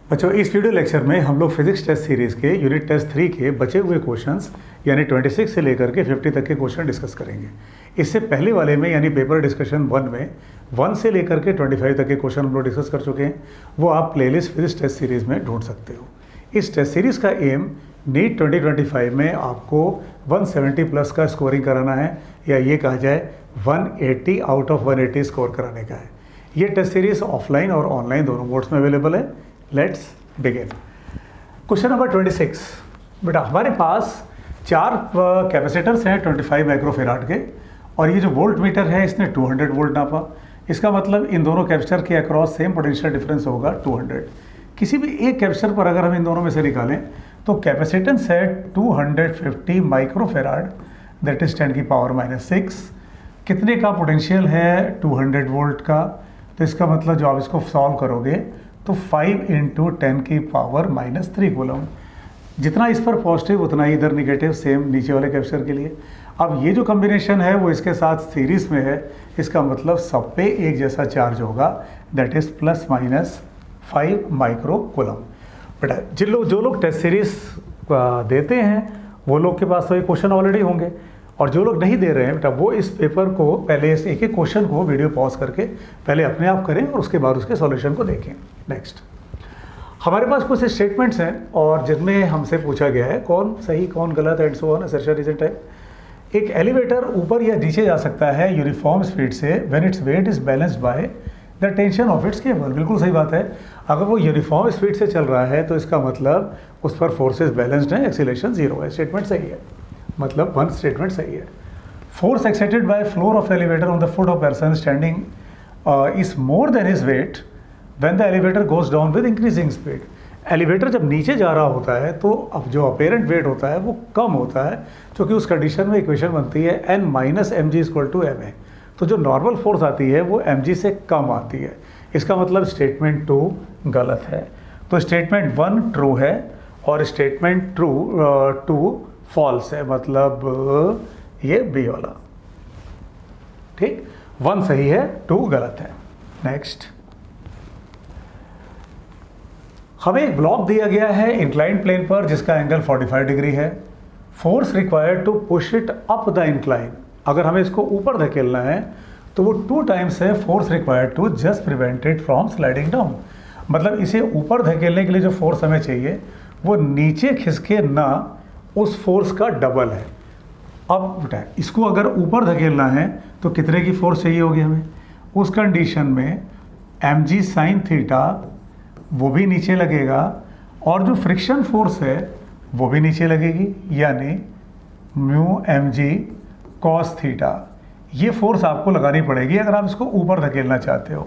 बच्चों, इस video lecture में हम लोग फिजिक्स टेस्ट सीरीज़ के यूनिट टेस्ट 3 के बचे हुए क्वेश्चंस यानी 26 से लेकर के 50 तक के क्वेश्चन डिस्कस करेंगे। इससे पहले वाले में यानी पेपर डिस्कशन 1 में 1 से लेकर के 25 तक के क्वेश्चन हम लोग डिस्कस कर चुके हैं। वो आप प्लेलिस्ट फिजिक्स टेस्ट सीरीज़ में ढूंढ सकते हो। इस टेस्ट सीरीज़ का एम नीट 2025 में आपको 170 प्लस का स्कोरिंग कराना है, या ये कहा जाए 180 आउट ऑफ 180 स्कोर कराने का है। ये टेस्ट सीरीज़ ऑफलाइन और ऑनलाइन दोनों मोड्स में अवेलेबल है। Let's begin. Question number 26। बेटा, हमारे पास 4 कैपेसिटर्स हैं 25 माइक्रोफेराड के, और ये जो वोल्ट मीटर है इसने 200 वोल्ट नापा। इसका मतलब इन दोनों कैपेसिटर के अक्रॉस सेम पोटेंशियल डिफरेंस होगा 200। किसी भी एक कैपेसिटर पर अगर हम इन दोनों में से निकालें तो कैपेसिटेंस है 250 माइक्रोफेराड, दैट इज 10 की पावर -6। कितने का पोटेंशियल है 200 वोल्ट का, तो इसका मतलब जो आप इसको सॉल्व करोगे तो 5 × 10 की पावर -3 कूलम। जितना इस पर पॉजिटिव उतना ही इधर निगेटिव, सेम नीचे वाले कैपेसिटर के लिए। अब ये जो कॉम्बिनेशन है वो इसके साथ सीरीज में है, इसका मतलब सब पे एक जैसा चार्ज होगा, दैट इज ±5 माइक्रो कूलम। बेटा, जो लोग टेस्ट सीरीज देते हैं वो लोग के पास तो ये क्वेश्चन ऑलरेडी होंगे, और जो लोग नहीं दे रहे हैं बेटा वो इस पेपर को पहले इस एक एक क्वेश्चन को वीडियो पॉज करके पहले अपने आप करें और उसके बाद उसके सॉल्यूशन को देखें। नेक्स्ट, हमारे पास कुछ स्टेटमेंट्स हैं और जिनमें हमसे पूछा गया है कौन सही कौन गलत and so on, assertion reason type. एक एलिवेटर ऊपर या नीचे जा सकता है यूनिफॉर्म स्पीड से when its weight is balanced by the tension of its cable. बिल्कुल सही बात है। अगर वो यूनिफॉर्म स्पीड से चल रहा है तो इसका मतलब उस पर फोर्सेस बैलेंस्ड हैं, एक्सीलरेशन 0 है। स्टेटमेंट सही है, मतलब 1 स्टेटमेंट सही है। Force exerted by floor of elevator on the foot of person standing is more than his weight when the elevator goes down with increasing speed. Elevator जब नीचे जा रहा होता है तो अब जो अपेरेंट वेट होता है वो कम होता है, क्योंकि उस कंडीशन में इक्वेशन बनती है n - mg = ma। तो जो नॉर्मल फोर्स आती है वो mg से कम आती है। इसका मतलब स्टेटमेंट 2 गलत है। तो स्टेटमेंट 1 ट्रू है और स्टेटमेंट 2 फॉल्स है, मतलब ये बी वाला। ठीक, 1 सही है 2 गलत है। नेक्स्ट, हमें एक ब्लॉक दिया गया है इंक्लाइंड प्लेन पर जिसका एंगल 45 डिग्री है। Force required to push it up the incline. अगर हमें इसको ऊपर धकेलना है तो वो 2 टाइम्स है force required to just prevent it from sliding down. मतलब इसे ऊपर धकेलने के लिए जो फोर्स हमें चाहिए वो नीचे खिसके ना, उस फोर्स का डबल है। अब बेटा, इसको अगर ऊपर धकेलना है तो कितने की फोर्स चाहिए होगी हमें? उस कंडीशन में mg sin θ वो भी नीचे लगेगा, और जो फ्रिक्शन फोर्स है वो भी नीचे लगेगी, यानी μmg cos θ। ये फोर्स आपको लगानी पड़ेगी अगर आप इसको ऊपर धकेलना चाहते हो।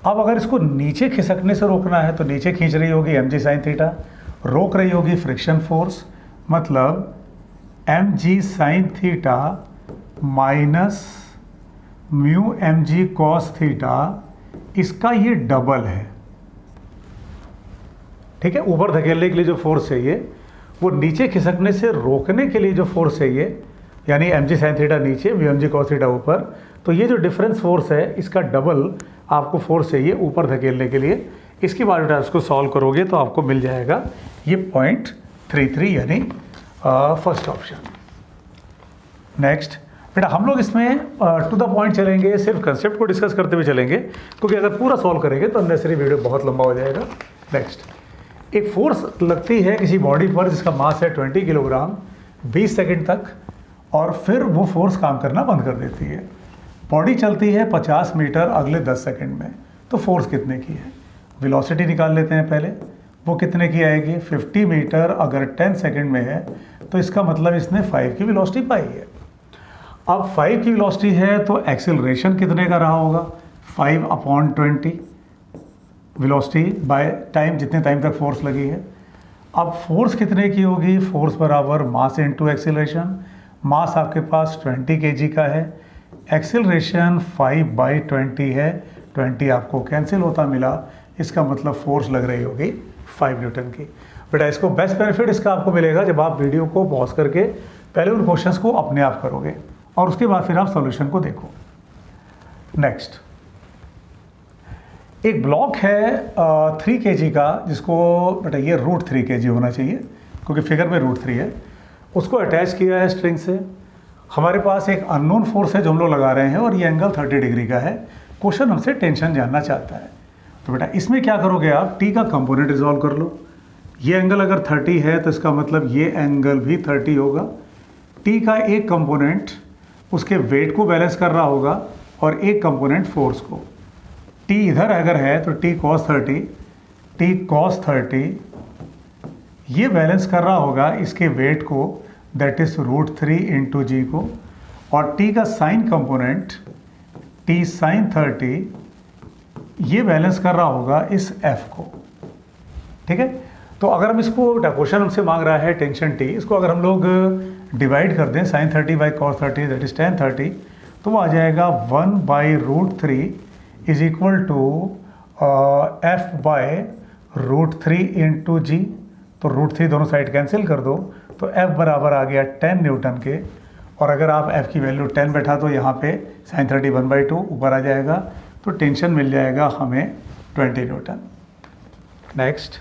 अब अगर इसको नीचे खिसकने से रोकना है तो नीचे खींच रही होगी mg sin θ, रोक रही होगी फ्रिक्शन फोर्स, मतलब mg sin θ minus μmg cos θ, इसका ये डबल है। ठीक है, ऊपर धकेलने के लिए जो फोर्स चाहिए वो नीचे खिसकने से रोकने के लिए जो फोर्स चाहिए, यानी mg sin θ नीचे μmg cos θ ऊपर, तो ये जो डिफरेंस फोर्स है इसका डबल आपको फोर्स चाहिए ऊपर धकेलने के लिए। इसके बाद बेटा इसको सॉल्व करोगे तो आपको मिल जाएगा ये 0.33, यानी फर्स्ट ऑप्शन। नेक्स्ट बेटा, हम लोग इसमें टू द पॉइंट चलेंगे, सिर्फ कंसेप्ट को डिस्कस करते हुए चलेंगे, क्योंकि अगर पूरा सॉल्व करेंगे तो अननेसेसरी वीडियो बहुत लंबा हो जाएगा। नेक्स्ट, एक फोर्स लगती है किसी बॉडी पर जिसका मास है 20 किलोग्राम 20 सेकंड तक, और फिर वो फोर्स काम करना बंद कर देती है। बॉडी चलती है 50 मीटर अगले 10 सेकंड में, तो फोर्स कितने की है? वेलोसिटी निकाल लेते हैं पहले। वो कितने की आएगी? 50 मीटर अगर 10 सेकंड में है तो इसका मतलब इसने 5 की वेलोसिटी पाई है। अब 5 की वेलोसिटी है तो एक्सेलरेशन कितने का रहा होगा? 5/20 वेलोसिटी बाय टाइम, जितने टाइम तक फोर्स लगी है। अब फोर्स कितने की होगी? फोर्स बराबर मास इनटू एक्सेलरेशन। मास आपके पास 20 kg का है, एक्सेलरेशन 5/20 है, 20 आपको कैंसिल होता मिला, इसका मतलब फोर्स लग रही होगी 5 न्यूटन की। बेटा, इसको बेस्ट बेनिफिट इसका आपको मिलेगा जब आप वीडियो को पॉज करके पहले उन क्वेश्चंस को अपने आप करोगे और उसके बाद फिर आप सॉल्यूशन को देखो। नेक्स्ट, एक ब्लॉक है 3 kg का, जिसको बेटा ये √3 kg होना चाहिए क्योंकि फिगर में √3 है, उसको अटैच किया है स्ट्रिंग से। हमारे पास एक अननोन फोर्स है जो हम लोग लगा रहे हैं और ये एंगल 30 डिग्री का है। क्वेश्चन हमसे टेंशन जानना चाहता है। तो बेटा इसमें क्या करोगे आप, टी का कंपोनेंट रिजॉल्व कर लो। ये एंगल अगर 30 है तो इसका मतलब ये एंगल भी 30 होगा। टी का एक कंपोनेंट उसके वेट को बैलेंस कर रहा होगा और एक कंपोनेंट फोर्स को। टी इधर अगर है तो टी cos 30 ये बैलेंस कर रहा होगा इसके वेट को, दैट इज √3 इंटू जी को। और टी का साइन कंपोनेंट टी sin 30 ये बैलेंस कर रहा होगा इस एफ को। ठीक है, तो अगर हम इसको क्वेश्चन हमसे मांग रहा है टेंशन टी, इसको अगर हम लोग डिवाइड कर दें sin 30 by cos 30 that is tan 30, तो वो आ जाएगा 1/√3 is equal to F by √3 into g. तो √3 दोनों साइड कैंसिल कर दो तो एफ बराबर आ गया 10 न्यूटन के। और अगर आप एफ की वैल्यू 10 बैठा तो यहाँ पे sin 30 1/2 ऊपर आ जाएगा, तो टेंशन मिल जाएगा हमें 20 न्यूटन। नेक्स्ट,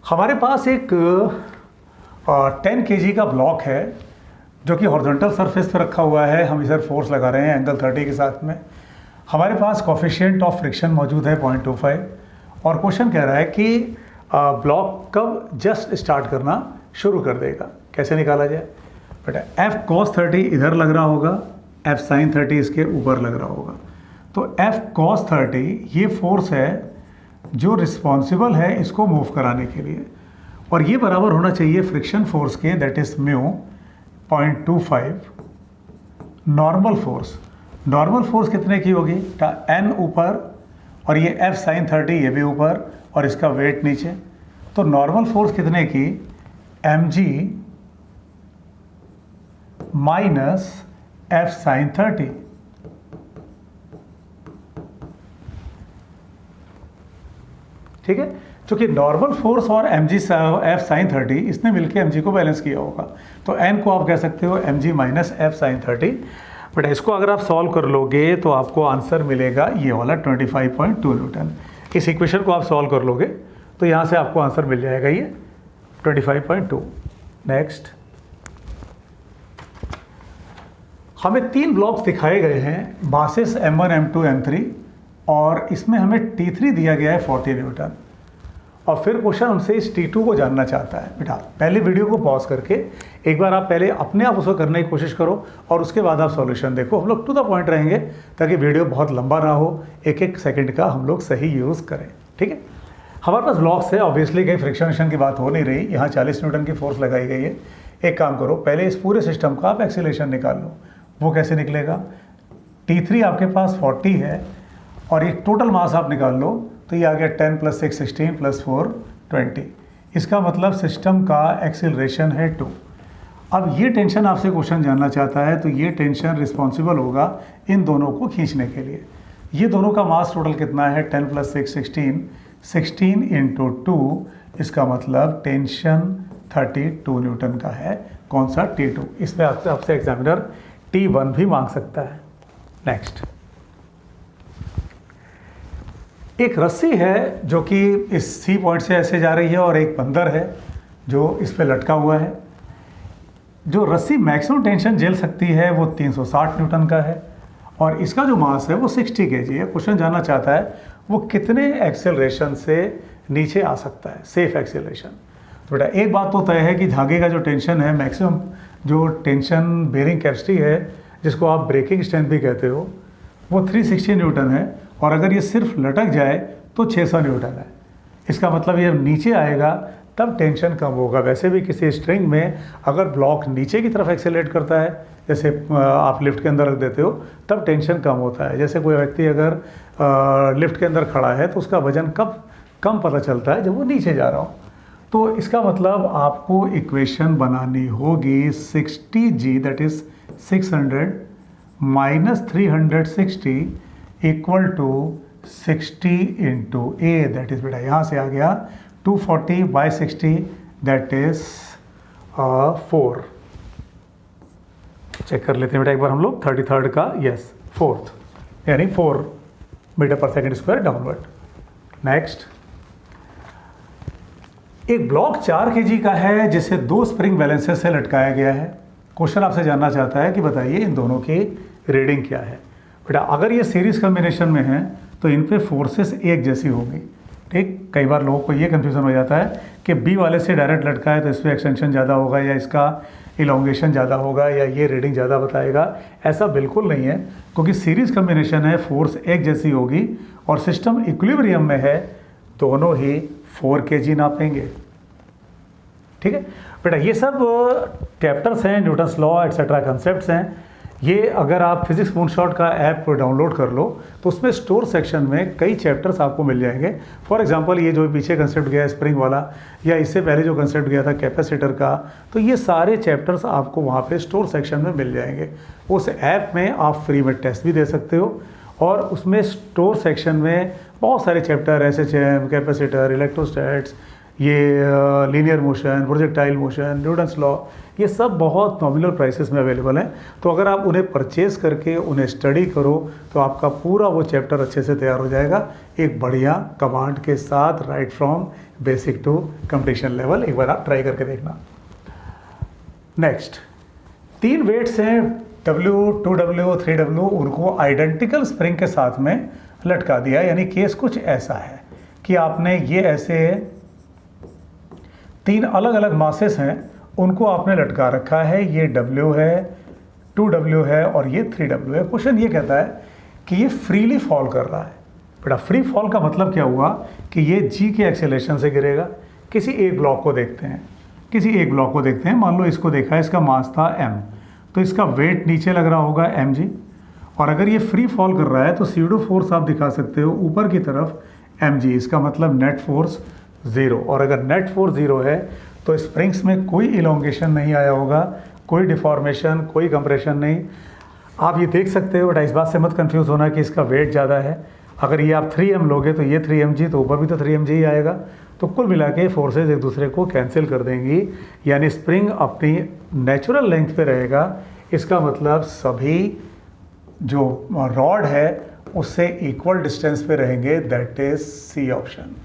हमारे पास एक 10 kg का ब्लॉक है जो कि हॉरिजॉन्टल सरफेस पर रखा हुआ है। हम इधर फोर्स लगा रहे हैं एंगल 30 के साथ में। हमारे पास कोफिशिएंट ऑफ फ्रिक्शन मौजूद है 0.25 और क्वेश्चन कह रहा है कि ब्लॉक कब जस्ट स्टार्ट करना शुरू कर देगा। कैसे निकाला जाए बेटा, एफ cos 30 इधर लग रहा होगा, एफ sin 30 इसके ऊपर लग रहा होगा। तो एफ cos 30 ये फोर्स है जो रिस्पॉन्सिबल है इसको मूव कराने के लिए, और ये बराबर होना चाहिए फ्रिक्शन फोर्स के, that is mu 0.25 normal force. Normal force कितने की होगी, एन ऊपर और ये एफ sin 30 ये भी ऊपर और इसका वेट नीचे। तो नॉर्मल फोर्स कितने की, mg माइनस एफ sin 30। ठीक है, क्योंकि नॉर्मल फोर्स और mg एफ sin 30 इसने मिलके mg को बैलेंस किया होगा, तो n को आप कह सकते हो mg minus F sin 30। But इसको अगर आप सॉल्व कर लोगे तो आपको आंसर मिलेगा ये वाला 25.2 न्यूटन। इस इक्वेशन को आप सॉल्व कर लोगे तो यहाँ से आपको आंसर मिल जाएगा ये 25.2। नेक्स्ट, हमें 3 ब्लॉक्स दिखाए गए हैं, मासेस m1 m2 m3, और इसमें हमें T3 दिया गया है 40 न्यूटन। और फिर क्वेश्चन हमसे इस T2 को जानना चाहता है। बेटा पहले वीडियो को पॉज करके एक बार आप पहले अपने आप उसको करने की कोशिश करो और उसके बाद आप सॉल्यूशन देखो। हम लोग टू द पॉइंट रहेंगे ताकि वीडियो बहुत लंबा ना हो, एक एक सेकंड का हम लोग सही यूज़ करें। ठीक है, हमारे पास ब्लॉक्स है, ऑब्वियसली कहीं फ्रिक्शन की बात हो नहीं रही, यहाँ 40 न्यूटन की फोर्स लगाई गई है। एक काम करो, पहले इस पूरे सिस्टम का आप एक्सीलरेशन निकाल लो। वो कैसे निकलेगा, T3 आपके पास 40 है और एक टोटल मास आप निकाल लो तो ये आ गया 10 + 6 16 + 4 20। इसका मतलब सिस्टम का एक्सीलरेशन है 2। अब ये टेंशन आपसे क्वेश्चन जानना चाहता है, तो ये टेंशन रिस्पॉन्सिबल होगा इन दोनों को खींचने के लिए। ये दोनों का मास टोटल कितना है, 10 + 6 16, 16 × 2, इसका मतलब टेंशन 32 न्यूटन का है। कौन सा, T2। इसमें आपसे एग्जामिनर T1 भी मांग सकता है। नेक्स्ट, एक रस्सी है जो कि इस C पॉइंट से ऐसे जा रही है और एक बंदर है जो इस पे लटका हुआ है। जो रस्सी मैक्सिमम टेंशन झेल सकती है वो 360 न्यूटन का है और इसका जो मास है वो 60 kg है। क्वेश्चन जानना चाहता है वो कितने एक्सेलरेशन से नीचे आ सकता है, सेफ एक्सेलरेशन। तो बेटा एक बात तो तय है कि धागे का जो टेंशन है, मैक्सिमम जो टेंशन बेरिंग कैपेसिटी है, जिसको आप ब्रेकिंग स्ट्रेंथ भी कहते हो, वो 360 न्यूटन है और अगर ये सिर्फ लटक जाए तो 600 न्यूटन है। इसका मतलब ये नीचे आएगा तब टेंशन कम होगा। वैसे भी किसी स्ट्रिंग में अगर ब्लॉक नीचे की तरफ एक्सेलरेट करता है, जैसे आप लिफ्ट के अंदर रख देते हो, तब टेंशन कम होता है। जैसे कोई व्यक्ति अगर लिफ्ट के अंदर खड़ा है तो उसका वजन कब कम पता चलता है, जब वो नीचे जा रहा हो। तो इसका मतलब आपको इक्वेशन बनानी होगी 60g that is 600 minus 360 equal to 60 × a that is, बेटा यहाँ से आ गया 240/60 दैट इज 4। चेक कर लेते हैं बेटा एक बार हम लोग 33rd का, यस 4th। यानी 4 मीटर पर सेकेंड स्क्वायर डाउनवर्ड। नेक्स्ट, एक ब्लॉक 4 kg का है जिसे 2 स्प्रिंग बैलेंसेस से लटकाया गया है। क्वेश्चन आपसे जानना चाहता है कि बताइए इन दोनों की रीडिंग क्या है। बेटा अगर ये सीरीज कॉम्बिनेशन में है तो इन पे फोर्सेस एक जैसी होगी, ठीक। कई बार लोगों को ये कन्फ्यूज़न हो जाता है कि बी वाले से डायरेक्ट लटका है तो इस पर एक्सटेंशन ज़्यादा होगा या इसका इलोंगेशन ज़्यादा होगा या ये रीडिंग ज़्यादा बताएगा। ऐसा बिल्कुल नहीं है, क्योंकि सीरीज कॉम्बिनेशन है, फोर्स एक जैसी होगी और सिस्टम इक्विलिब्रियम में है, दोनों ही 4 kg नापेंगे, ठीक है बेटा। ये सब चैप्टर्स हैं, न्यूटन्स लॉ एटसेट्रा कंसेप्ट्स हैं। ये अगर आप फिजिक्स मूनशॉट का ऐप डाउनलोड कर लो तो उसमें स्टोर सेक्शन में कई चैप्टर्स आपको मिल जाएंगे। फॉर एग्जांपल ये जो पीछे कंसेप्ट गया है स्प्रिंग वाला, या इससे पहले जो कंसेप्ट गया था कैपेसिटर का, तो ये सारे चैप्टर्स आपको वहाँ पे स्टोर सेक्शन में मिल जाएंगे। उस ऐप में आप फ्री में टेस्ट भी दे सकते हो और उसमें स्टोर सेक्शन में बहुत सारे चैप्टर, SHM, कैपेसिटर, इलेक्ट्रोस्टैट्स, ये linear motion, projectile motion, Newton's law, ये सब बहुत नॉमिनल प्राइसेस में अवेलेबल हैं। तो अगर आप उन्हें परचेज करके उन्हें स्टडी करो तो आपका पूरा वो चैप्टर अच्छे से तैयार हो जाएगा, एक बढ़िया कमांड के साथ, right from basic to completion level. एक बार आप ट्राई करके देखना। नेक्स्ट, 3 वेट्स हैं W, 2W, 3W, उनको आइडेंटिकल स्प्रिंग के साथ में लटका दिया। यानी केस कुछ ऐसा है कि आपने ये ऐसे 3 अलग अलग मासेस हैं, उनको आपने लटका रखा है। ये W है, 2W है और ये 3W है। क्वेश्चन ये कहता है कि ये फ्रीली फॉल कर रहा है। बेटा फ्री फॉल का मतलब क्या हुआ कि ये G के एक्सेलरेशन से गिरेगा। किसी एक ब्लॉक को देखते हैं, मान लो इसको देखा है, इसका मास था m, तो इसका वेट नीचे लग रहा होगा mg, और अगर ये फ्री फॉल कर रहा है तो सीडो फोर्स आप दिखा सकते हो ऊपर की तरफ mg, इसका मतलब नेट फोर्स 0। और अगर नेट फोर्स 0 है तो स्प्रिंग्स में कोई इलोंगेशन नहीं आया होगा, कोई डिफॉर्मेशन, कोई कंप्रेशन नहीं। आप ये देख सकते हो, बट इस बात से मत कंफ्यूज होना कि इसका वेट ज़्यादा है। अगर ये आप 3m लोगे तो ये 3mg, तो ऊपर भी तो 3mg ही आएगा। तो कुल मिला के फोर्सेज एक दूसरे को कैंसिल कर देंगी, यानी स्प्रिंग अपनी नेचुरल लेंथ पे रहेगा। इसका मतलब सभी जो रॉड है उससे इक्वल डिस्टेंस पे रहेंगे, दैट इज सी ऑप्शन।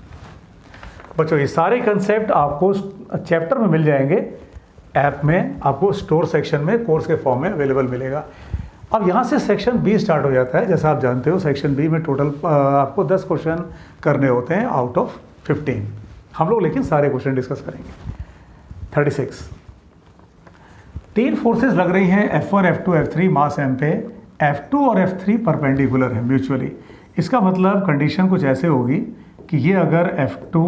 बच्चों ये सारे कंसेप्ट आपको चैप्टर में मिल जाएंगे, ऐप में आपको स्टोर सेक्शन में कोर्स के फॉर्म में अवेलेबल मिलेगा। अब यहाँ से सेक्शन बी स्टार्ट हो जाता है। जैसा आप जानते हो सेक्शन बी में टोटल आपको 10 क्वेश्चन करने होते हैं आउट ऑफ 15। हम लोग लेकिन सारे क्वेश्चन डिस्कस करेंगे। 36, 3 फोर्सेस लग रही हैं F1, F2, F3 मास m पे। F2 और F3 परपेंडिकुलर है म्यूचुअली। इसका मतलब कंडीशन कुछ ऐसे होगी कि ये अगर F2,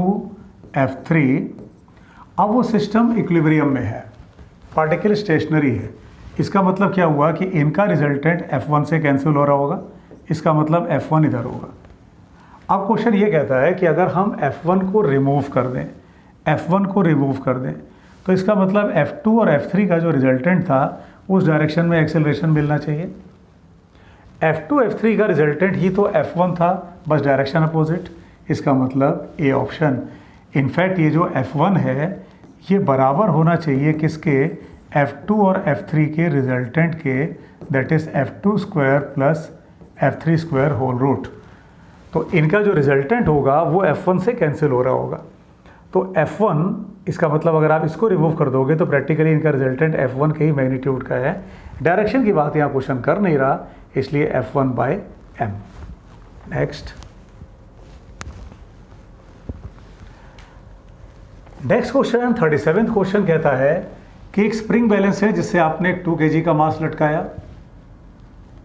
F3, अब वो सिस्टम इक्विलिब्रियम में है, पार्टिकल स्टेशनरी है। इसका मतलब क्या हुआ कि इनका रिजल्टेंट F1 से कैंसिल हो रहा होगा, इसका मतलब F1 इधर होगा। अब क्वेश्चन ये कहता है कि अगर हम F1 को रिमूव कर दें, तो इसका मतलब F2 और F3 का जो रिजल्टेंट था उस डायरेक्शन में एक्सेलरेशन मिलना चाहिए। F2, F3 का रिजल्टेंट ही तो F1 था, बस डायरेक्शन अपोजिट। इसका मतलब ए ऑप्शन। इनफैक्ट ये जो F1 है ये बराबर होना चाहिए किसके, F2 और F3 के रिजल्टेंट के, that is F2 square plus F3 square whole root. तो इनका जो रिजल्टेंट होगा वो F1 से कैंसिल हो रहा होगा। तो F1, इसका मतलब अगर आप इसको रिमूव कर दोगे तो प्रैक्टिकली इनका रिजल्टेंट F1 के ही मैग्नीट्यूड का है। डायरेक्शन की बात यहाँ क्वेश्चन कर नहीं रहा, इसलिए F1/m। नेक्स्ट क्वेश्चन 37 क्वेश्चन कहता है कि एक स्प्रिंग बैलेंस है जिससे आपने 2 kg का मास लटकाया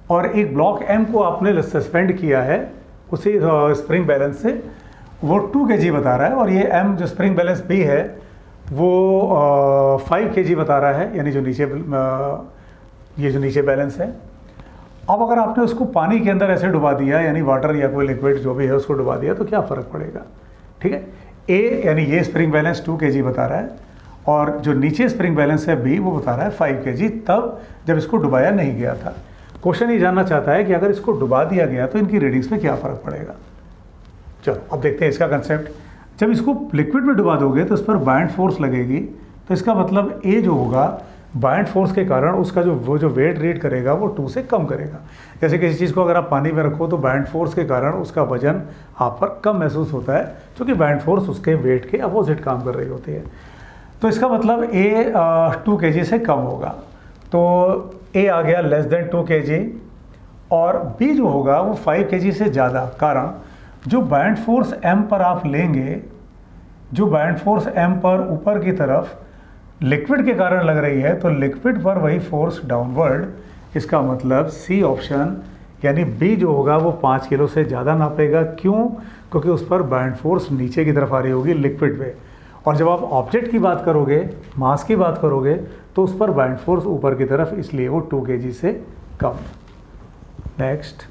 और एक ब्लॉक M को आपने सस्पेंड किया है उसी स्प्रिंग बैलेंस से, वो 2 kg बता रहा है, और ये M जो स्प्रिंग बैलेंस B है वो 5 kg बता रहा है, यानी जो नीचे बैलेंस है। अब अगर आपने उसको पानी के अंदर ऐसे डुबा दिया, यानी वाटर या कोई लिक्विड जो भी है उसको डुबा दिया, तो क्या फ़र्क पड़ेगा, ठीक है। ए यानी ये स्प्रिंग बैलेंस 2 kg बता रहा है और जो नीचे स्प्रिंग बैलेंस है बी वो बता रहा है 5 kg, तब जब इसको डुबाया नहीं गया था। क्वेश्चन ये जानना चाहता है कि अगर इसको डुबा दिया गया तो इनकी रीडिंग्स में क्या फ़र्क पड़ेगा। चलो अब देखते हैं इसका कंसेप्ट। जब इसको लिक्विड में डुबा दोगे तो इस पर बाइंड फोर्स लगेगी, तो इसका मतलब ए जो होगा बायंट फोर्स के कारण उसका जो वेट रीड करेगा वो 2 से कम करेगा। जैसे किसी चीज़ को अगर आप पानी में रखो तो बायंट फोर्स के कारण उसका वजन आप पर कम महसूस होता है, क्योंकि बायंट फोर्स उसके वेट के अपोजिट काम कर रही होती है। तो इसका मतलब ए 2 kg से कम होगा, तो ए आ गया लेस देन 2 kg, और बी जो होगा वो 5 kg से ज़्यादा। कारण जो बायंट फोर्स एम पर आप लेंगे, जो बायंट फोर्स एम पर ऊपर की तरफ लिक्विड के कारण लग रही है, तो लिक्विड पर वही फोर्स डाउनवर्ड। इसका मतलब सी ऑप्शन यानी बी जो होगा वो 5 किलो से ज़्यादा नापेगा। क्यों? क्योंकि उस पर बायंट फोर्स नीचे की तरफ आ रही होगी लिक्विड पे, और जब आप ऑब्जेक्ट की बात करोगे, मास की बात करोगे, तो उस पर बायंट फोर्स ऊपर की तरफ, इसलिए वो 2 kg से कम। नेक्स्ट,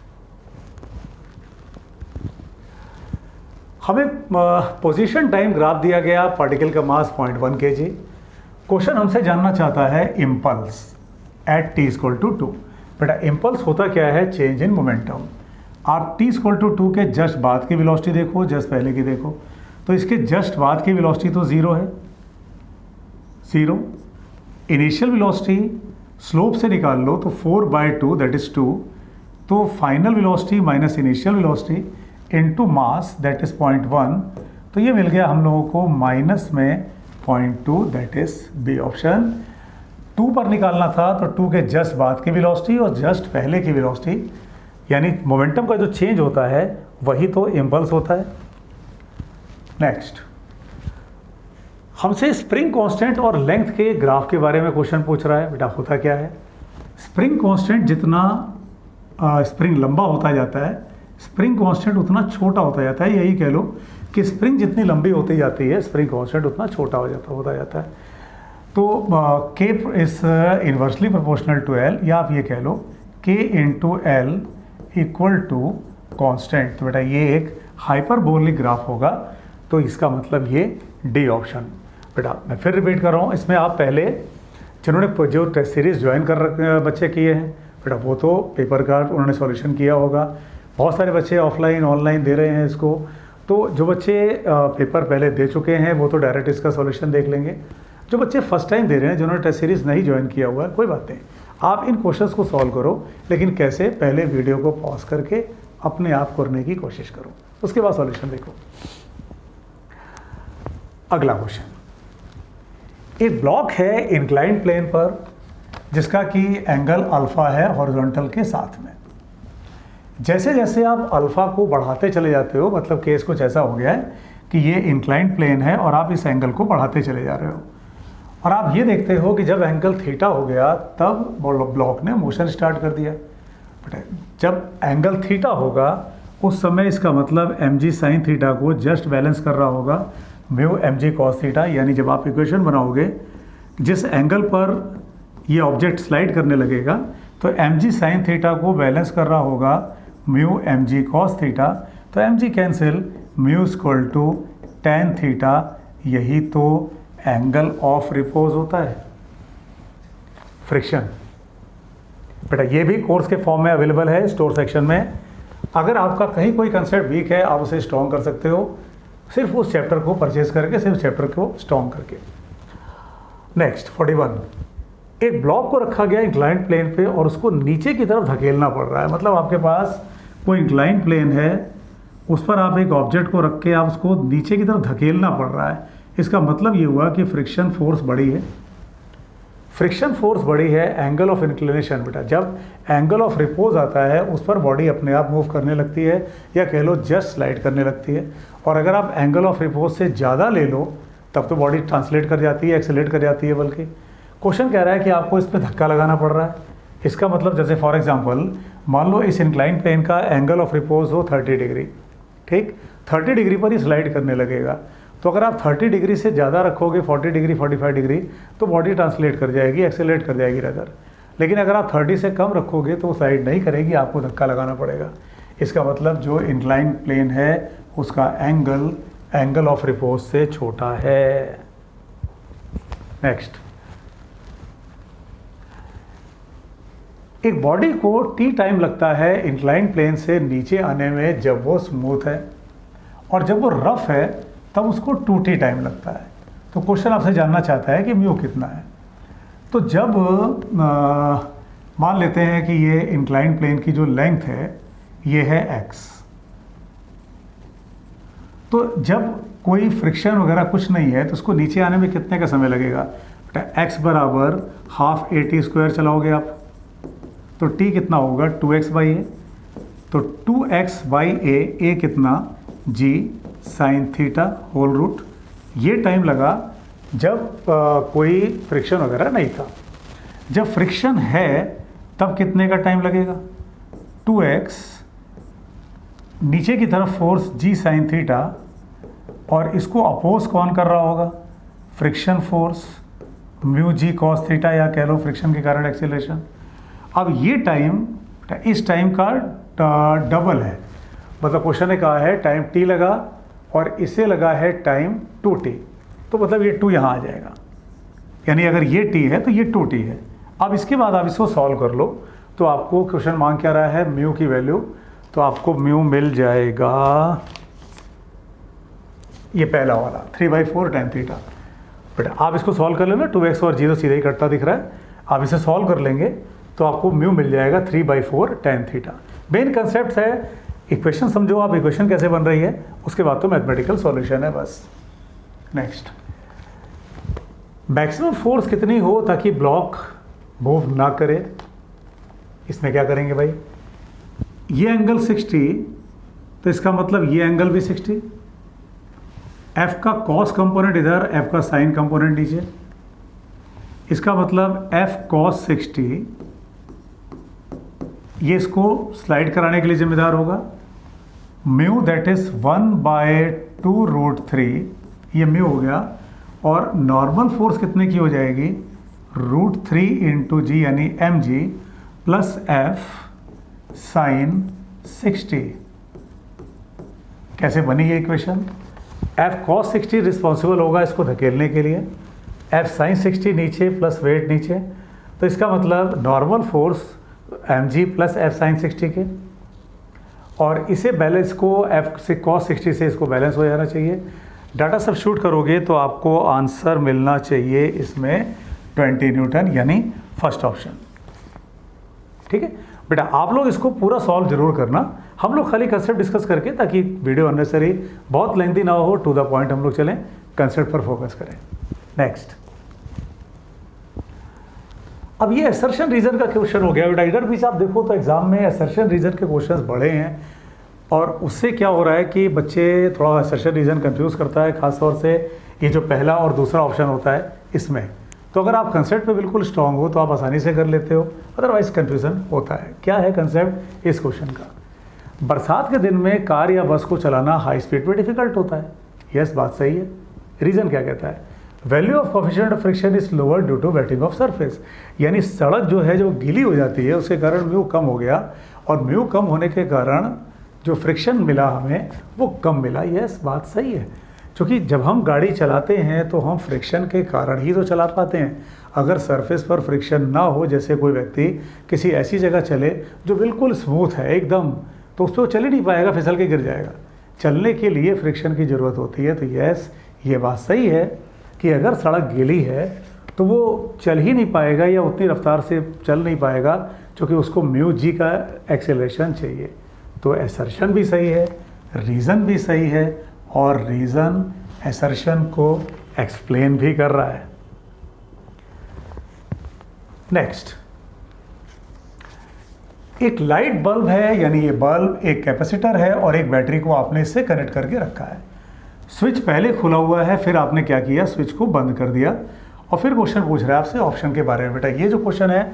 हमें पोजीशन टाइम ग्राफ दिया गया, पार्टिकल का मास 0.1 kg। क्वेश्चन हमसे जानना चाहता है इम्पल्स एट t = 2। बेटा इम्पल्स होता क्या है? Change in momentum. आप t = 2 के जस्ट बाद की वेलोसिटी देखो, जस्ट पहले की देखो, तो इसके जस्ट बाद की वेलोसिटी तो 0 है, 0। इनिशियल वेलोसिटी स्लोप से निकाल लो तो 4/2 दैट इज़ 2, तो final velocity minus initial velocity into mass that is 0.1, तो ये मिल गया हम लोगों को माइनस में 0.2 दैट इज़ बी ऑप्शन। 2 पर निकालना था तो 2 के जस्ट बाद की वेलोसिटी और जस्ट पहले की वेलोसिटी, यानी मोमेंटम का जो चेंज होता है वही तो इम्पल्स होता है। नेक्स्ट, हमसे स्प्रिंग कांस्टेंट और लेंथ के ग्राफ के बारे में क्वेश्चन पूछ रहा है। बेटा होता क्या है? स्प्रिंग कांस्टेंट जितना स्प्रिंग लंबा होता जाता है, स्प्रिंग कांस्टेंट उतना छोटा होता जाता है। यही कह लो कि स्प्रिंग जितनी लंबी होती जाती है, स्प्रिंग कांस्टेंट उतना छोटा होता जाता है। तो K is inversely proportional to L, या आप ये कह लो K × L = कांस्टेंट। तो बेटा ये एक हाइपरबोलिक ग्राफ होगा, तो इसका मतलब ये डी ऑप्शन। बेटा मैं फिर रिपीट कर रहा हूँ, इसमें आप पहले जिन्होंने जो टेस्ट सीरीज़ ज्वाइन कर बच्चे किए हैं, बेटा वो तो पेपर का उन्होंने सॉल्यूशन किया होगा। बहुत सारे बच्चे ऑफलाइन ऑनलाइन दे रहे हैं इसको, तो जो बच्चे पेपर पहले दे चुके हैं वो तो डायरेक्ट इसका सॉल्यूशन देख लेंगे। जो बच्चे फर्स्ट टाइम दे रहे हैं, जिन्होंने टेस्ट सीरीज़ नहीं ज्वाइन किया हुआ है, कोई बात नहीं, आप इन क्वेश्चंस को सॉल्व करो, लेकिन कैसे? पहले वीडियो को पॉज करके अपने आप करने की कोशिश करो, उसके बाद सॉल्यूशन देखो। अगला क्वेश्चन, एक ब्लॉक है इंक्लाइंड प्लेन पर जिसका कि एंगल अल्फा है हॉरिजॉन्टल के साथ में। जैसे जैसे आप अल्फा को बढ़ाते चले जाते हो, मतलब केस कुछ ऐसा हो गया है कि ये इंक्लाइंड प्लेन है और आप इस एंगल को बढ़ाते चले जा रहे हो, और आप ये देखते हो कि जब एंगल थीटा हो गया तब ब्लॉक ने मोशन स्टार्ट कर दिया। जब एंगल थीटा होगा उस समय इसका मतलब mg sin थीटा को जस्ट बैलेंस कर रहा होगा म्यू mg cos थीटा। यानी जब आप इक्वेशन बनाओगे, जिस एंगल पर ये ऑब्जेक्ट स्लाइड करने लगेगा, तो mg sin थीटा को बैलेंस कर रहा होगा म्यू mg cos थीटा। तो mg cancel, mu = tan theta. यही तो एंगल ऑफ रिपोज होता है, फ्रिक्शन। बेटा ये भी कोर्स के फॉर्म में अवेलेबल है स्टोर सेक्शन में। अगर आपका कहीं कोई कंसेप्ट वीक है, आप उसे स्ट्रॉन्ग कर सकते हो, सिर्फ उस चैप्टर को परचेज करके, सिर्फ चैप्टर को स्ट्रॉन्ग करके। नेक्स्ट 41, एक ब्लॉक को रखा गया इंक्लाइंड प्लेन पे और उसको नीचे की तरफ धकेलना पड़ रहा है। मतलब आपके पास कोई इंक्लाइंड प्लेन है, उस पर आप एक ऑब्जेक्ट को रख के आप उसको नीचे की तरफ धकेलना पड़ रहा है। इसका मतलब ये हुआ कि फ्रिक्शन फोर्स बड़ी है। फ्रिक्शन फोर्स बड़ी है, एंगल ऑफ इंक्लिनेशन। बेटा जब एंगल ऑफ रिपोज आता है उस पर बॉडी अपने आप मूव करने लगती है, या कह लो जस्ट स्लाइड करने लगती है। और अगर आप एंगल ऑफ रिपोज से ज़्यादा ले लो तब तो बॉडी ट्रांसलेट कर जाती है, एक्सेलरेट कर जाती है। बल्कि क्वेश्चन कह रहा है कि आपको इस पर धक्का लगाना पड़ रहा है। इसका मतलब जैसे फॉर एग्जांपल मान लो इस इंक्लाइन प्लेन का एंगल ऑफ रिपोज हो 30 डिग्री, ठीक, 30 डिग्री पर ही स्लाइड करने लगेगा। तो अगर आप 30 डिग्री से ज़्यादा रखोगे, 40 डिग्री 45 डिग्री, तो बॉडी ट्रांसलेट कर जाएगी, एक्सेलरेट कर जाएगी रदर। लेकिन अगर आप 30 से कम रखोगे तो स्लाइड नहीं करेगी, आपको धक्का लगाना पड़ेगा। इसका मतलब जो इंक्लाइन प्लेन है उसका एंगल ऑफ रिपोज से छोटा है। नेक्स्ट, एक बॉडी को टी टाइम लगता है इंक्लाइन प्लेन से नीचे आने में जब वो स्मूथ है, और जब वो रफ है तब उसको 2t टाइम लगता है। तो क्वेश्चन आपसे जानना चाहता है कि म्यू कितना है। तो जब मान लेते हैं कि ये इंक्लाइंड प्लेन की जो लेंथ है ये है x, तो जब कोई फ्रिक्शन वगैरह कुछ नहीं है तो उसको नीचे आने में कितने का समय लगेगा? x बराबर हाफ ए टी स्क्वायर चलाओगे आप, तो t कितना होगा? 2x बाई ए, तो 2x बाई ए कितना? g sine theta whole root. ये टाइम लगा जब कोई फ्रिक्शन वगैरह नहीं था। जब फ्रिक्शन है तब कितने का टाइम लगेगा? 2x, नीचे की तरफ फोर्स g साइन थीटा, और इसको अपोज कौन कर रहा होगा? Friction force mu G cos theta, या कह लो फ्रिक्शन के कारण एक्सेलरेशन। अब ये टाइम इस टाइम का डबल है, मतलब क्वेश्चन ने कहा है टाइम t लगा और इसे लगा है टाइम 2t, तो मतलब ये 2 यहाँ आ जाएगा, यानी अगर ये t है तो ये 2t है। अब इसके बाद आप इसको सॉल्व कर लो, तो आपको क्वेश्चन मांग क्या रहा है? म्यू की वैल्यू, तो आपको म्यू मिल जाएगा ये पहला वाला 3/4 tan थीटा। बेटा आप इसको सॉल्व कर लेना, 2x और 0 सीधे ही कटता दिख रहा है, आप इसे सॉल्व कर लेंगे तो आपको म्यू मिल जाएगा 3/4 tan थीटा। मेन कंसेप्ट है, इक्वेशन समझो आप, इक्वेशन कैसे बन रही है, उसके बाद तो मैथमेटिकल सॉल्यूशन है बस। नेक्स्ट, मैक्सिमम फोर्स कितनी हो ताकि ब्लॉक मूव ना करे? इसमें क्या करेंगे भाई? ये एंगल 60, तो इसका मतलब ये एंगल भी 60, F का कॉस कंपोनेंट इधर, F का साइन कंपोनेंट नीचे, इसका मतलब F cos 60 ये इसको स्लाइड कराने के लिए जिम्मेदार होगा। म्यू दैट इज 1/2√3, ये म्यू हो गया, और नॉर्मल फोर्स कितने की हो जाएगी? √3 इंटू जी, यानी mg प्लस F साइन 60। कैसे बनी ये इक्वेशन? F cos 60 रिस्पॉन्सिबल होगा इसको धकेलने के लिए, F साइन 60 नीचे प्लस वेट नीचे, तो इसका मतलब normal force mg plus F sine 60 के, और इसे बैलेंस को F से cos 60 से इसको बैलेंस हो जाना चाहिए। डाटा सब्स्टिट्यूट करोगे तो आपको आंसर मिलना चाहिए इसमें 20 न्यूटन, यानी फर्स्ट ऑप्शन। ठीक है बेटा, आप लोग इसको पूरा सॉल्व जरूर करना, हम लोग खाली कंसेप्ट डिस्कस करके, ताकि वीडियो अननेसेसरी बहुत लेंथी ना हो, टू द पॉइंट हम लोग चलें, कंसेप्ट पर फोकस करें। नेक्स्ट, अब ये असर्शन रीजन का क्वेश्चन हो गया बेटा। इधर भी आप देखो तो एग्जाम में असर्शन रीजन के क्वेश्चंस बड़े हैं, और उससे क्या हो रहा है कि बच्चे थोड़ा असर्शन रीजन कंफ्यूज करता है, खासतौर से ये जो पहला और दूसरा ऑप्शन होता है इसमें। तो अगर आप कंसेप्ट पे बिल्कुल स्ट्रांग हो तो आप आसानी से कर लेते हो, अदरवाइज कन्फ्यूज़न होता है। क्या है कंसेप्ट इस क्वेश्चन का? बरसात के दिन में कार या बस को चलाना हाई स्पीड पे डिफिकल्ट होता है। यस, बात सही है। रीज़न क्या कहता है? Value of coefficient of friction is lower due to wetting of surface, यानी सड़क जो है जो गीली हो जाती है उसके कारण म्यू कम हो गया, और म्यू कम होने के कारण जो फ्रिक्शन मिला हमें वो कम मिला। यस, बात सही है, क्योंकि जब हम गाड़ी चलाते हैं तो हम फ्रिक्शन के कारण ही तो चला पाते हैं। अगर सरफेस पर फ्रिक्शन ना हो, जैसे कोई व्यक्ति किसी ऐसी जगह चले जो बिल्कुल स्मूथ है एकदम, तो उस पर चल ही नहीं पाएगा, फिसल के गिर जाएगा। चलने के लिए फ्रिक्शन की ज़रूरत होती है। तो यस, ये बात सही है कि अगर सड़क गीली है तो वो चल ही नहीं पाएगा, या उतनी रफ्तार से चल नहीं पाएगा, क्योंकि उसको म्यू जी का एक्सेलरेशन चाहिए। तो असर्शन भी सही है, रीज़न भी सही है, और रीज़न असर्शन को एक्सप्लेन भी कर रहा है। नेक्स्ट, एक लाइट बल्ब है, यानी ये बल्ब एक कैपेसिटर है और एक बैटरी को आपने इससे कनेक्ट करके रखा है। स्विच पहले खुला हुआ है, फिर आपने क्या किया, स्विच को बंद कर दिया, और फिर क्वेश्चन पूछ रहा है आपसे ऑप्शन के बारे में। बेटा ये जो क्वेश्चन है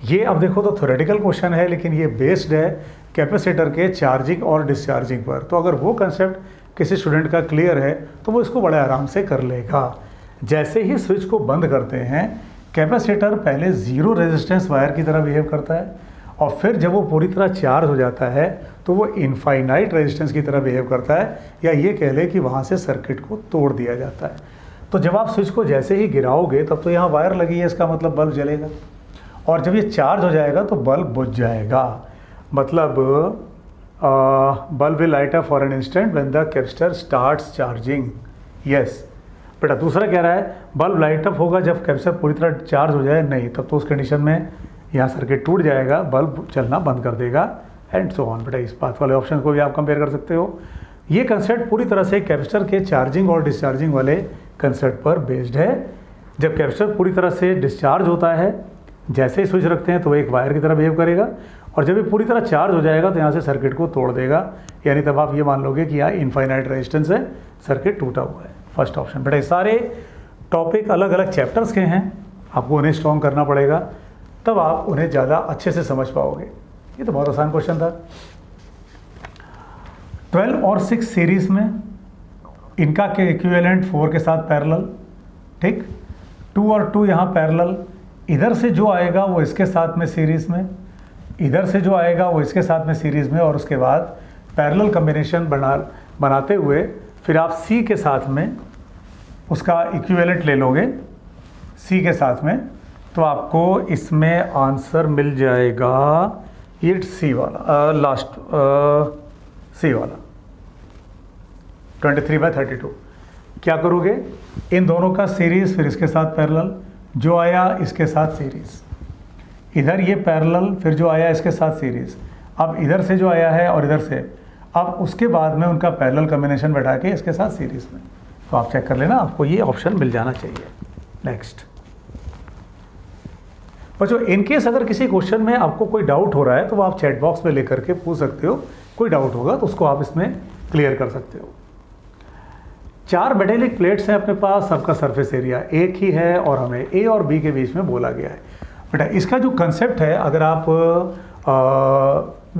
ये अब देखो तो थ्योरेटिकल क्वेश्चन है, लेकिन ये बेस्ड है कैपेसिटर के चार्जिंग और डिस्चार्जिंग पर। तो अगर वो कंसेप्ट किसी स्टूडेंट का क्लियर है तो वो इसको बड़े आराम से कर लेगा। जैसे ही स्विच को बंद करते हैं, कैपेसिटर पहले ज़ीरो रेजिस्टेंस वायर की तरह बिहेव करता है, और फिर जब वो पूरी तरह चार्ज हो जाता है तो वो इनफाइनाइट रेजिस्टेंस की तरह बिहेव करता है, या ये कह ले कि वहाँ से सर्किट को तोड़ दिया जाता है। तो जब आप स्विच को जैसे ही गिराओगे तब तो यहाँ वायर लगी है, इसका मतलब बल्ब जलेगा, और जब ये चार्ज हो जाएगा तो बल्ब बुझ जाएगा। मतलब bulb will light up for an instant when the capacitor starts charging. Yes, बेटा दूसरा कह रहा है बल्ब लाइट अप होगा जब कैपेसिटर पूरी तरह चार्ज हो जाए, नहीं, तब तो उस कंडीशन में यहाँ सर्किट टूट जाएगा, बल्ब चलना बंद कर देगा एंड सो ऑन। बेटा इस बात वाले ऑप्शन को भी आप कंपेयर कर सकते हो। ये कंसेप्ट पूरी तरह से कैपेसिटर के चार्जिंग और डिस्चार्जिंग वाले कंसेप्ट पर बेस्ड है। जब कैपेसिटर पूरी तरह से डिस्चार्ज होता है, जैसे ही स्विच रखते हैं तो वो एक वायर की तरह बिहेव करेगा, और जब ये पूरी तरह चार्ज हो जाएगा तो यहाँ से सर्किट को तोड़ देगा, यानी तब आप ये मान लोगे कि यहाँ इनफाइनाइट रेजिस्टेंस है, सर्किट टूटा हुआ है। First option. बेटा ये सारे टॉपिक अलग अलग चैप्टर्स के हैं, आपको उन्हें स्ट्रॉन्ग करना पड़ेगा, तब आप उन्हें ज़्यादा अच्छे से समझ पाओगे। ये तो बहुत आसान क्वेश्चन था। 12 और 6 सीरीज़ में इनका के इक्विवेलेंट 4 के साथ पैरेलल, ठीक, 2 और 2 यहाँ पैरेलल, इधर से जो आएगा वो इसके साथ में सीरीज़ में, इधर से जो आएगा वो इसके साथ में सीरीज़ में, और उसके बाद पैरेलल कम्बिनेशन बनाते हुए फिर आप सी के साथ में उसका इक्विवेलेंट ले लोगे, सी के साथ में, तो आपको इसमें आंसर मिल जाएगा ये सी वाला, लास्ट सी वाला 23/32। क्या करोगे, इन दोनों का सीरीज़ फिर इसके साथ पैरेलल, जो आया इसके साथ सीरीज़, इधर ये पैरेलल, फिर जो आया इसके साथ सीरीज़, अब इधर से जो आया है और इधर से, अब उसके बाद में उनका पैरेलल कॉम्बिनेशन बैठा के इसके साथ सीरीज़ में, तो आप चेक कर लेना, आपको ये ऑप्शन मिल जाना चाहिए। नेक्स्ट बच्चों, इनकेस अगर किसी क्वेश्चन में आपको कोई डाउट हो रहा है तो वो आप चैट बॉक्स में लेकर के पूछ सकते हो, कोई डाउट होगा तो उसको आप इसमें क्लियर कर सकते हो। 4 मेटेलिक प्लेट्स हैं अपने पास, सबका सरफेस एरिया एक ही है और हमें ए और बी के बीच में बोला गया है। बेटा इसका जो कंसेप्ट है, अगर आप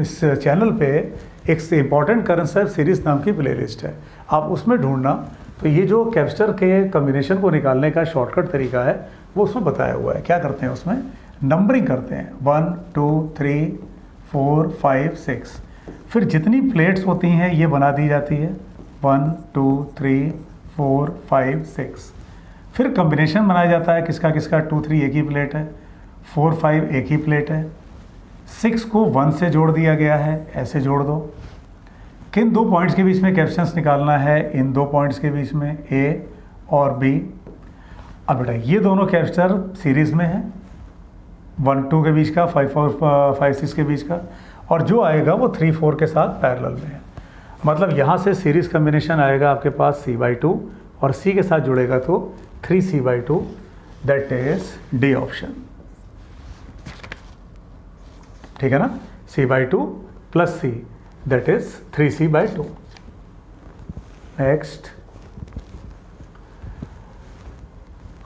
इस चैनल पे एक इम्पॉर्टेंट कंसेप्ट सीरीज नाम की प्लेलिस्ट है, आप उसमें ढूंढना, तो ये जो कैपेसिटर के कॉम्बिनेशन को निकालने का शॉर्टकट तरीका है वो उसमें बताया हुआ है। क्या करते हैं उसमें, नंबरिंग करते हैं 1 2 3 4 5 6, फिर जितनी प्लेट्स होती हैं ये बना दी जाती है 1 2 3 4 5 6, फिर कॉम्बिनेशन बनाया जाता है किसका किसका, 2 3 एक ही प्लेट है, 4 5 एक ही प्लेट है, 6 को 1 से जोड़ दिया गया है, ऐसे जोड़ दो। किन 2 पॉइंट्स के बीच में कैपेसिटेंस निकालना है, इन 2 पॉइंट्स के बीच में ए और बी। अब बेटा ये दोनों कैपेसिटर सीरीज़ में है, 1 2 के बीच का, 5 4 5 6 के बीच का, और जो आएगा वो 3 4 के साथ पैरेलल में है। मतलब यहाँ से सीरीज़ कॉम्बिनेशन आएगा आपके पास C/2 और C के साथ जुड़ेगा तो 3C/2, that is D option, ठीक है ना, C/2 plus C, that is 3C/2। Next,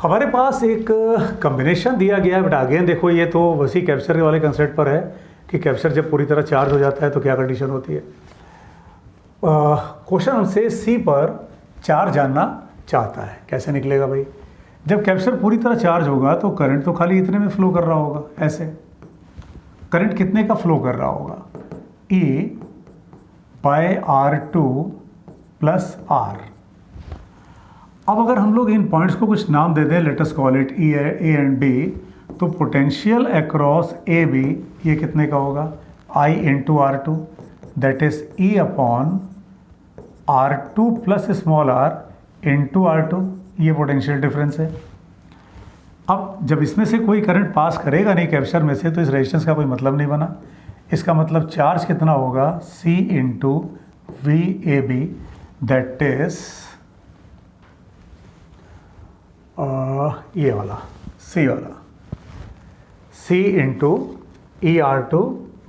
हमारे पास एक कॉम्बिनेशन दिया गया है, बट अगेन देखो ये तो वैसी कैपेसिटर वाले कंसेप्ट पर है कि कैपेसिटर जब पूरी तरह चार्ज हो जाता है तो क्या कंडीशन होती है। क्वेश्चन हमसे सी पर चार्ज जानना चाहता है, कैसे निकलेगा भाई। जब कैपेसिटर पूरी तरह चार्ज होगा तो करंट तो खाली इतने में फ्लो कर रहा होगा, ऐसे करंट कितने का फ्लो कर रहा होगा, E/R2 प्लस R। अब अगर हम लोग इन पॉइंट्स को कुछ नाम दे दें, let us call it E and B, तो पोटेंशियल अक्रॉस ए बी ये कितने का होगा, I/R2, that is E/R2 plus small r into R2, ये पोटेंशियल डिफरेंस है। अब जब इसमें से कोई करंट पास करेगा नहीं कैपेसिटर में से, तो इस रेजिस्टेंस का कोई मतलब नहीं बना। इसका मतलब चार्ज कितना होगा, C into VAB, that is ये वाला C वाला, C into ER2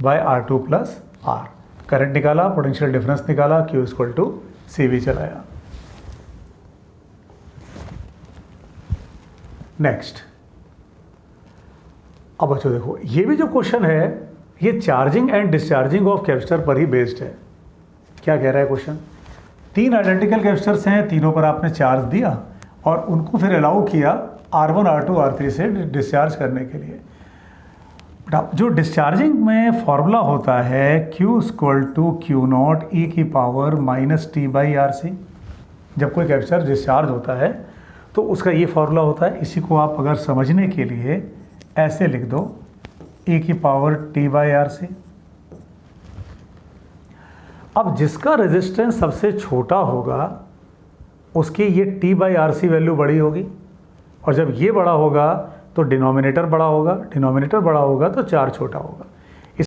by R2 plus R। Current निकाला, पोटेंशियल डिफरेंस निकाला, Q इक्वल टू CV चलाया। नेक्स्ट, अब बच्चों देखो ये भी जो क्वेश्चन है ये charging and discharging of capacitor पर ही बेस्ड है। क्या कह रहा है क्वेश्चन, 3 आइडेंटिकल कैपेसिटर्स हैं, तीनों पर आपने चार्ज दिया और उनको फिर अलाउ किया R1 R2 R3 से डिस्चार्ज करने के लिए। जो डिस्चार्जिंग में फॉर्मूला होता है Q equal to Q0 e⁻t/RC। जब कोई कैपेसिटर डिस्चार्ज होता है तो उसका ये फॉर्मूला होता है। इसी को आप अगर समझने के लिए ऐसे लिख दो, e⁻t/RC। अब जिसका रेजिस्टेंस सबसे छोटा होगा उसकी ये t/RC वैल्यू बड़ी होगी, और जब ये बड़ा होगा तो डिनोमिनेटर बड़ा होगा, डिनोमिनेटर बड़ा होगा तो 4 छोटा होगा।